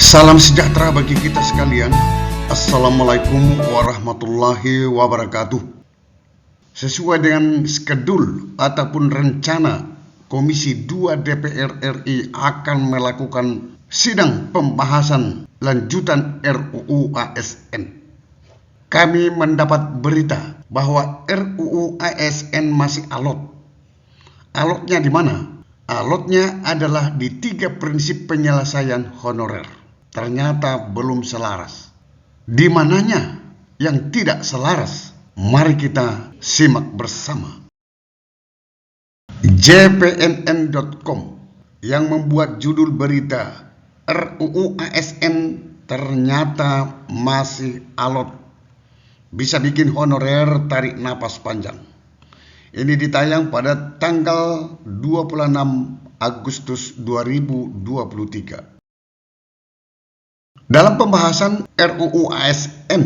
Salam sejahtera bagi kita sekalian. Assalamualaikum warahmatullahi wabarakatuh. Sesuai dengan skedul ataupun rencana, Komisi 2 DPR RI akan melakukan sidang pembahasan lanjutan RUU ASN. Kami mendapat berita bahwa RUU ASN masih alot. Alotnya di mana? Alotnya adalah di 3 prinsip penyelesaian honorer. Ternyata belum selaras. Di mananya yang tidak selaras? Mari kita simak bersama. JPNN.com yang membuat judul berita RUU ASN ternyata masih alot, bisa bikin honorer tarik napas panjang. Ini ditayang pada tanggal 26 Agustus 2023. Dalam pembahasan RUU ASN,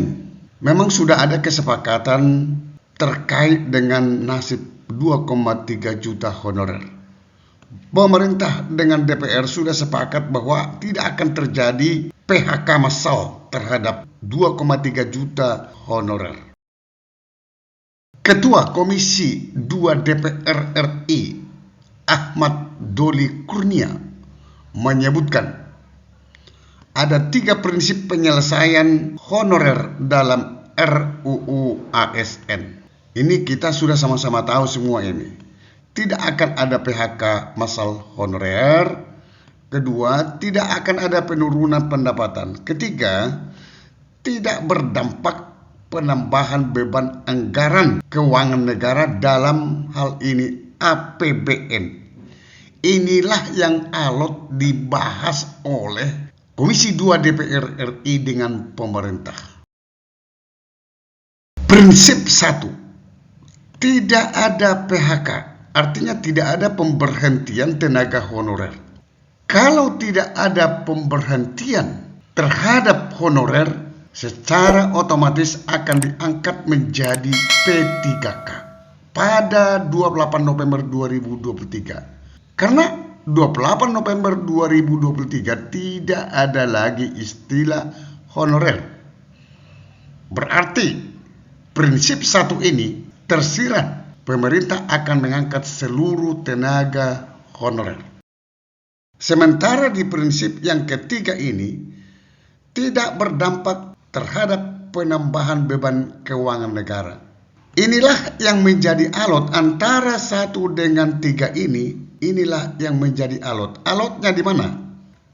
memang sudah ada kesepakatan terkait dengan nasib 2,3 juta honorer. Pemerintah dengan DPR sudah sepakat bahwa tidak akan terjadi PHK massal terhadap 2,3 juta honorer. Ketua Komisi 2 DPR RI, Ahmad Doli Kurnia, menyebutkan ada 3 prinsip penyelesaian honorer dalam RUU ASN. Ini kita sudah sama-sama tahu semua ini. Tidak akan ada PHK massal honorer. Kedua, tidak akan ada penurunan pendapatan. Ketiga, tidak berdampak penambahan beban anggaran keuangan negara, dalam hal ini APBN. Inilah yang alot dibahas oleh Komisi 2 DPR RI dengan pemerintah. Prinsip 1, tidak ada PHK, artinya tidak ada pemberhentian tenaga honorer. Kalau tidak ada pemberhentian terhadap honorer, secara otomatis akan diangkat menjadi P3K pada 28 November 2023. Karena 28 November 2023 tidak ada lagi istilah honorer. Berarti prinsip 1 ini tersirat, pemerintah akan mengangkat seluruh tenaga honorer. Sementara di prinsip yang ketiga ini tidak berdampak terhadap penambahan beban keuangan negara. Inilah yang menjadi alot antara 1 dengan 3 ini. Inilah yang menjadi alot. Alotnya di mana?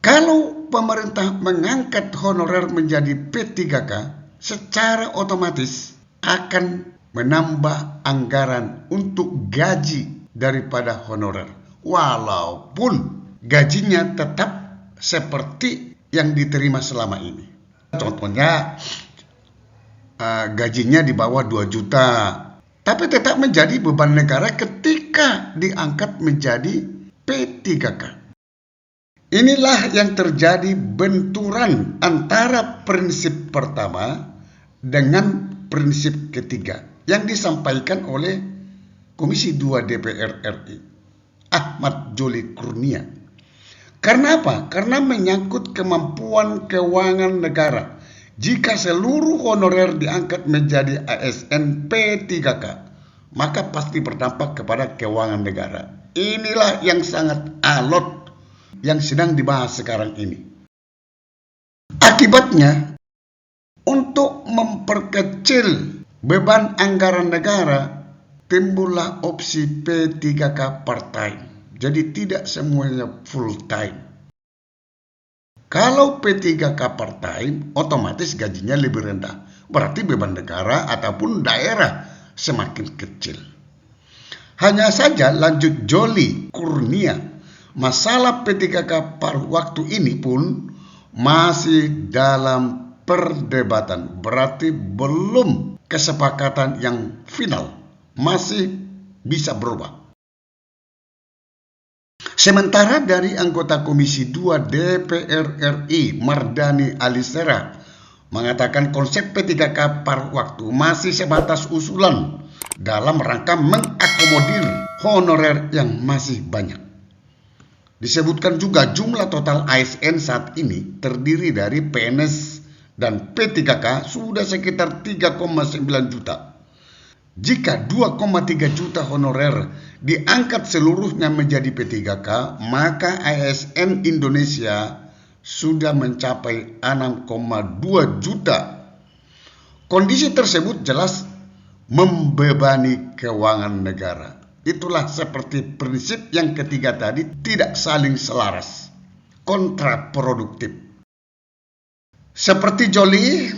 Kalau pemerintah mengangkat honorer menjadi P3K, secara otomatis akan menambah anggaran untuk gaji daripada honorer. Walaupun gajinya tetap seperti yang diterima selama ini. Contohnya gajinya di bawah 2 juta. Tapi tetap menjadi beban negara ketika diangkat menjadi P3K. Inilah yang terjadi benturan antara prinsip pertama dengan prinsip ketiga yang disampaikan oleh Komisi 2 DPR RI, Ahmad Doli Kurnia. Karena apa? Karena menyangkut kemampuan keuangan negara. Jika seluruh honorer diangkat menjadi ASN P3K, maka pasti berdampak kepada keuangan negara. Inilah yang sangat alot yang sedang dibahas sekarang ini. Akibatnya, untuk memperkecil beban anggaran negara, timbullah opsi P3K part-time. Jadi tidak semuanya full-time. Kalau P3K part-time, otomatis gajinya lebih rendah. Berarti beban negara ataupun daerah semakin kecil. Hanya saja, lanjut Doli Kurnia, masalah P3K paruh waktu ini pun masih dalam perdebatan. Berarti belum kesepakatan yang final. Masih bisa berubah. Sementara dari anggota Komisi 2 DPR RI, Mardani Alisera, mengatakan konsep P3K paruh waktu masih sebatas usulan dalam rangka mengakomodir honorer yang masih banyak. Disebutkan juga jumlah total ASN saat ini terdiri dari PNS dan P3K sudah sekitar 3,9 juta. Jika 2,3 juta honorer diangkat seluruhnya menjadi P3K, maka ASN Indonesia sudah mencapai 6,2 juta. Kondisi tersebut jelas membebani keuangan negara. Itulah seperti prinsip yang ketiga tadi, tidak saling selaras, kontraproduktif. Seperti Joli,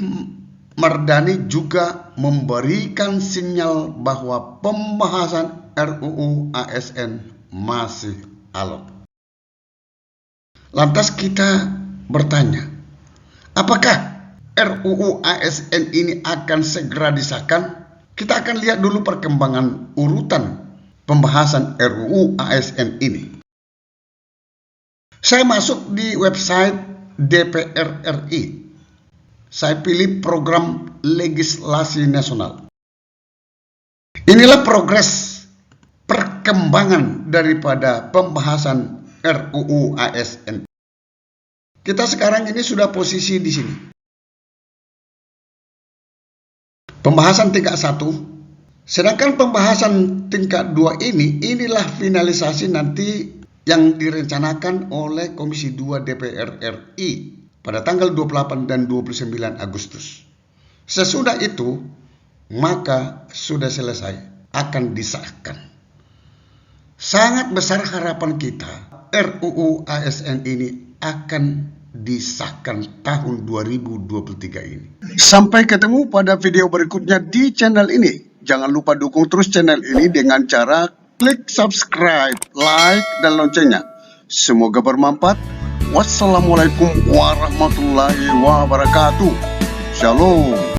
Mardani juga memberikan sinyal bahwa pembahasan RUU ASN masih alot. Lantas kita bertanya, apakah RUU ASN ini akan segera disahkan? Kita akan lihat dulu perkembangan urutan pembahasan RUU ASN ini. Saya masuk di website DPR RI. Saya pilih program legislasi nasional. Inilah progres perkembangan daripada pembahasan RUU ASN. Kita sekarang ini sudah posisi di sini. Pembahasan tingkat 1. Sedangkan pembahasan tingkat 2 inilah finalisasi nanti yang direncanakan oleh Komisi 2 DPR RI pada tanggal 28 dan 29 Agustus. Sesudah itu, maka sudah selesai, akan disahkan. Sangat besar harapan kita, RUU ASN ini akan disahkan tahun 2023 ini. Sampai ketemu pada video berikutnya di channel ini. Jangan lupa dukung terus channel ini dengan cara klik subscribe, like, dan loncengnya. Semoga bermanfaat. Wassalamualaikum warahmatullahi wabarakatuh. Shalom.